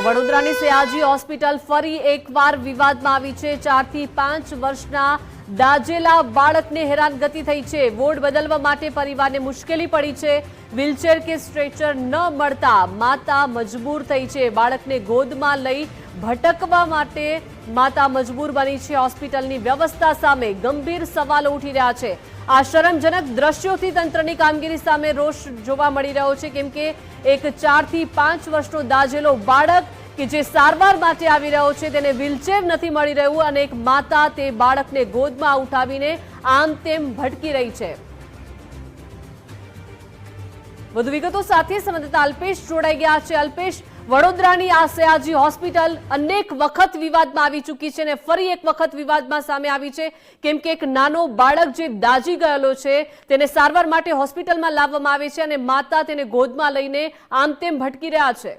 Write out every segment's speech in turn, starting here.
વડોદરાની સયાજી હોસ્પિટલ ફરી એકવાર વિવાદમાં આવી છે। 4 થી 5 વર્ષના દાજેલા બાળકને હેરાનગતિ થઈ છે। વોર્ડ બદલવા માટે પરિવારને મુશ્કેલી પડી છે। વ્હીલચેર કે સ્ટ્રેચર ન મળતા માતા મજબૂર થઈ છે। બાળકને ગોદમાં લઈ ભટકવા માટે માતા મજબૂર બની છે। હોસ્પિટલની વ્યવસ્થા સામે ગંભીર સવાલો ઉઠી રહ્યા છે। આ શરમજનક દ્રશ્યોથી તંત્રની કામગીરી સામે રોષ જોવા મળી રહ્યો છે, કેમ કે એક 4 થી 5 વર્ષનો દાજેલો બાળક કે જે સારવાર માટે આવી રહ્યો છે તેને વ્હીલચેર નથી મળી રહ્યું અને એક માતા તે બાળકને ગોદમાં ઉઠાવીને આમ તેમ ભટકી રહી છે। વધુ વિગતો સાથે સંવાદદાતા અલ્પેશ જોડાઈ ગયા છે। અલ્પેશ, વડોદરાની આ સયાજી હોસ્પિટલ અનેક વખત વિવાદમાં આવી ચૂકી છે અને ફરી એક વખત વિવાદમાં સામે આવી છે, કેમ કે એક નાનો બાળક જે દાઝી ગયેલો છે તેને સારવાર માટે હોસ્પિટલમાં લાવવામાં આવે છે અને માતા તેને ગોદમાં લઈને આમ તેમ ભટકી રહ્યા છે।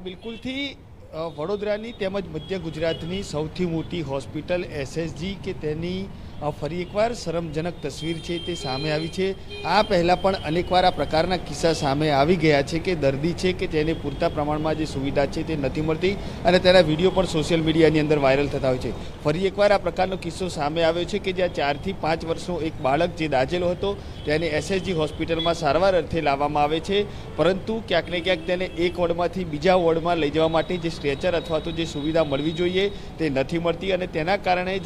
બિલકુલથી વડોદરાની તેમજ મધ્ય ગુજરાતની સૌથી મોટી હોસ્પિટલ એસએસજી કે તેની ફરી એકવાર શરમજનક તસવીર છે તે સામે આવી છે। આ પહેલાં પણ અનેકવાર આ પ્રકારના કિસ્સા સામે આવી ગયા છે કે દર્દી છે કે તેને પૂરતા પ્રમાણમાં જે સુવિધા છે તે નથી મળતી અને તેના વિડીયો પણ સોશિયલ મીડિયાની અંદર વાયરલ થતા હોય છે। ફરી એકવાર આ પ્રકારનો કિસ્સો સામે આવ્યો છે કે જ્યાં 4 થી 5 વર્ષનો એક બાળક જે દાઝેલો હતો તેને એસએસજી હોસ્પિટલમાં સારવાર અર્થે લાવવામાં આવે છે, પરંતુ ક્યાંક ને ક્યાંક તેને એક વોર્ડમાંથી બીજા વોર્ડમાં લઈ જવા માટે જે સ્ટ્રેચર અથવા તો જે સુવિધા મળવી જોઈએ તે નથી મળતી અને તેના કારણે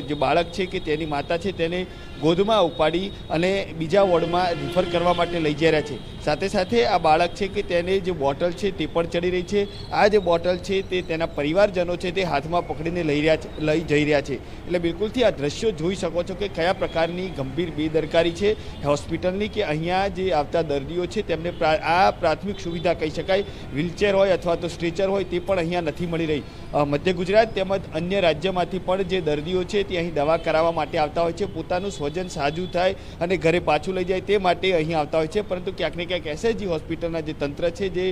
જે બાળક છે કે તેની માતા છે તેને ગોદમાં ઉપાડી અને બીજા વોર્ડમાં રિફર કરવા માટે લઈ જઈ રહ્યા છે। સાથે સાથે આ બાળક છે કે તેને જે બોટલ છે તે પણ ચડી રહી છે। આ જે બોટલ છે તે તેના પરિવારજનો છે તે હાથમાં પકડીને લઈ જઈ રહ્યા છે। એટલે બિલકુલથી આ દ્રશ્યો જોઈ શકો છો કે કયા પ્રકારની ગંભીર બેદરકારી છે હોસ્પિટલની કે અહીંયા જે આવતા દર્દીઓ છે તેમને આ પ્રાથમિક સુવિધા કહી શકાય, વ્હીલચેર હોય અથવા તો સ્ટ્રેચર હોય તે પણ અહીંયા નથી મળી રહી। મધ્ય ગુજરાત તેમજ અન્ય રાજ્યમાંથી પણ જે દર્દીઓ છે તે અહીં દવા કરાવવા માટે આવતા હોય છે, પોતાનું સ્વજન સાજું થાય અને ઘરે પાછું લઈ જાય તે માટે અહીં આવતા હોય છે, પરંતુ ક્યાંક ને ક્યાંક એસએસજી હોસ્પિટલના જે તંત્ર છે, જે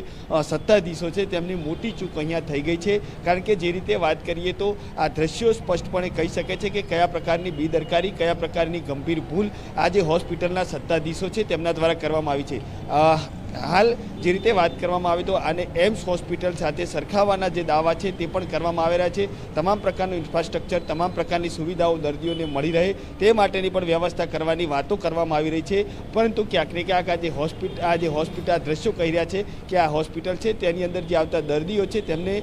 સત્તાધીશો છે તેમની મોટી ચૂક અહીંયા થઈ ગઈ છે। કારણ કે જે રીતે વાત કરીએ તો આ દ્રશ્યો સ્પષ્ટપણે કહી શકે છે કે કયા પ્રકારની બેદરકારી, કયા પ્રકારની ગંભીર ભૂલ આ જે હોસ્પિટલના સત્તાધીશો છે તેમના દ્વારા કરવામાં આવી છે। હાલ જે રીતે વાત કરવામાં આવે તો આને એમ્સ હોસ્પિટલ સાથે સરખાવવાના જે દાવા છે તે પણ કરવામાં આવી રહ્યા છે। તમામ પ્રકારનું ઇન્ફ્રાસ્ટ્રક્ચર, તમામ પ્રકારની સુવિધાઓ દર્દીઓને મળી રહે તે માટેની પણ વ્યવસ્થા કરવાની વાતો કરવામાં આવી રહી છે, પરંતુ ક્યાંક ને ક્યાંક આ જે હોસ્પિટલ દ્રશ્યો કહી રહ્યા છે કે આ હોસ્પિટલ છે તેની અંદર જે આવતા દર્દીઓ છે તેમને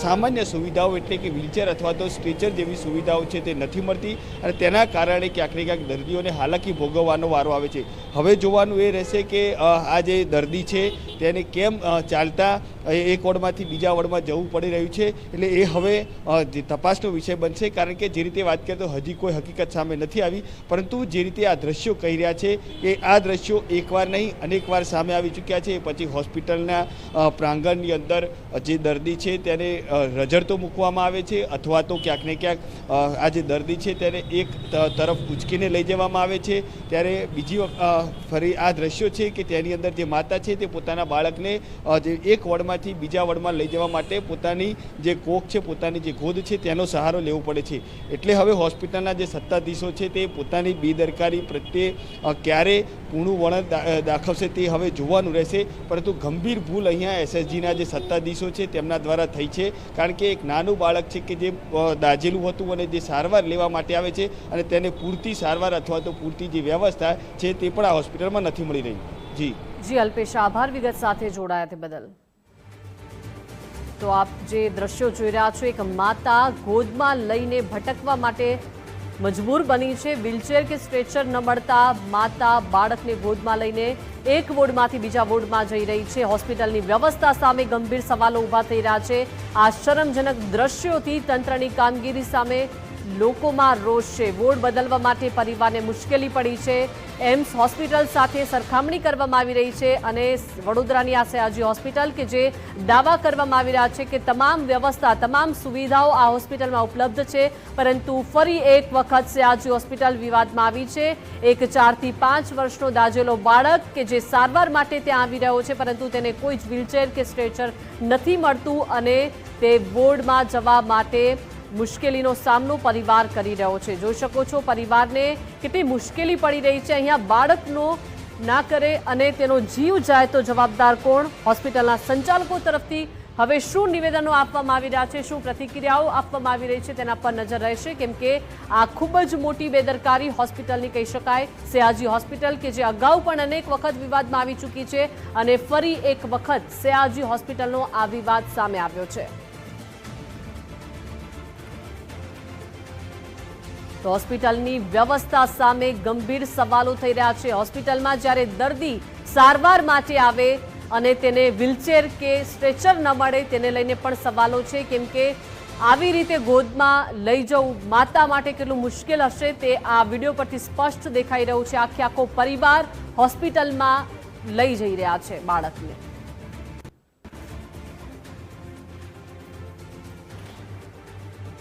સામાન્ય સુવિધાઓ એટલે કે વ્હીલચેર અથવા તો સ્ટ્રેચર જેવી સુવિધાઓ છે તે નથી મળતી અને તેના કારણે ક્યાંક ને ક્યાંક દર્દીઓને હાલાકી ભોગવવાનો વારો આવે છે। હવે જોવાનું એ રહેશે કે આ જે દર્દી છે તેને કેમ ચાલતા એક વોર્ડમાંથી બીજા વોર્ડમાં જવું પડી રહ્યું છે, એટલે એ હવે તપાસનો વિષય બનશે। કારણ કે જે રીતે વાત કરીએ તો હજી કોઈ હકીકત સામે નથી આવી, પરંતુ જે રીતે આ દ્રશ્યો કહી રહ્યા છે કે આ દ્રશ્યો એકવાર નહીં અનેકવાર સામે આવી ચૂક્યા છે। પછી હોસ્પિટલના પ્રાંગણની અંદર જે દર્દી છે તેને રઝળતો મૂકવામાં આવે છે અથવા તો ક્યાંક ને ક્યાંક આ જે દર્દી છે તેને એક તરફ ઉચકીને લઈ જવામાં આવે છે। ત્યારે બીજી ફરી આ દ્રશ્યો છે કે તેની અંદર જે માતા છે તે પોતાના બાળકને જે એક વોર્ડમાંથી બીજા વોર્ડમાં લઈ જવા માટે પોતાની જે કોખ છે, પોતાની જે ગોદ છે તેનો સહારો લેવો પડે છે। એટલે હવે હોસ્પિટલના જે સત્તાધીશો છે તે પોતાની બેદરકારી પ્રત્યે ક્યારે પૂર્ણ વલણ દાખવશે તે હવે જોવાનું રહેશે, પરંતુ ગંભીર ભૂલ અહીંયા એસએસજીના જે સત્તાધીશો છે તેમના દ્વારા થઈ છે। કારણ કે એક નાનું બાળક છે કે જે દાઝેલું હતું અને જે સારવાર લેવા માટે આવે છે અને તેને પૂરતી સારવાર અથવા તો પૂરતી જે વ્યવસ્થા છે તે પણ આ હોસ્પિટલમાં નથી મળી રહી। જી અલ્પેશ, આભાર વિગત સાથે જોડાયા તે બદલ। તો આપ જે દ્રશ્યો જોઈ રહ્યા છો, એક માતા ગોદમાં લઈને ભટકવા માટે મજબૂર બની છે। વ્હીલચેર કે સ્ટ્રેચર ન મળતા માતા બાળકને ગોદમાં લઈને એક વોર્ડમાંથી બીજા વોર્ડમાં જઈ રહી છે। હોસ્પિટલની વ્યવસ્થા સામે ગંભીર સવાલો ઊભા થઈ રહ્યા છે। આ શરમજનક દ્રશ્યોથી તંત્રની કામગીરી સામે લોકોમાં રોષ છે। વોર્ડ બદલવા માટે પરિવારને મુશ્કેલી પડી છે। એમ્સ હોસ્પિટલ સાથે સરખામણી કરવામાં આવી રહી છે અને વડોદરાની આ સયાજી હોસ્પિટલ કે જે દાવા કરવામાં આવી રહ્યા છે કે તમામ વ્યવસ્થા, તમામ સુવિધાઓ આ હોસ્પિટલમાં ઉપલબ્ધ છે, પરંતુ ફરી એક વખત સયાજી હોસ્પિટલ વિવાદમાં આવી છે। એક 4 થી 5 વર્ષનો દાઝેલો બાળક કે જે સારવાર માટે ત્યાં આવી રહ્યો છે, પરંતુ તેને કોઈ જ વ્હીલચેર કે સ્ટ્રેચર નથી મળતું અને તે વોર્ડમાં જવા માટે મુશ્કેલીનો સામનો પરિવાર કરી રહ્યો છે। જોઈ શકો છો પરિવારને કેટલી મુશ્કેલી પડી રહી છે। અહીંયા બાળકનો ના કરે અને તેનો જીવ જાય તો જવાબદાર કોણ? હોસ્પિટલના સંચાલકો તરફથી હવે શું નિવેદનો આપવામાં આવી રહ્યા છે, શું પ્રતિક્રિયાઓ આપવામાં આવી રહી છે તેના પર નજર રહેશે, કેમ કે આ ખૂબ જ મોટી બેદરકારી હોસ્પિટલની કહી શકાય. સયાજી હોસ્પિટલ કે જે અગાઉ પણ અનેક વખત વિવાદમાં આવી ચૂકી છે અને ફરી એક વખત સયાજી હોસ્પિટલનો આ વિવાદ સામે આવ્યો છે. તો હોસ્પિટલની વ્યવસ્થા સામે ગંભીર સવાલો થઈ રહ્યા છે. હોસ્પિટલમાં જ્યારે દર્દી સારવાર માટે આવે અને તેને વ્હીલચેર કે સ્ટ્રેચર ન મળે તેને લઈને પણ સવાલો છે, કેમ કે આવી રીતે ગોદમાં લઈ જવું માતા માટે કેટલું મુશ્કેલ હશે તે આ વિડીયો પરથી સ્પષ્ટ દેખાઈ રહ્યું છે. આખો પરિવાર હોસ્પિટલમાં લઈ જઈ રહ્યા છે બાળકને.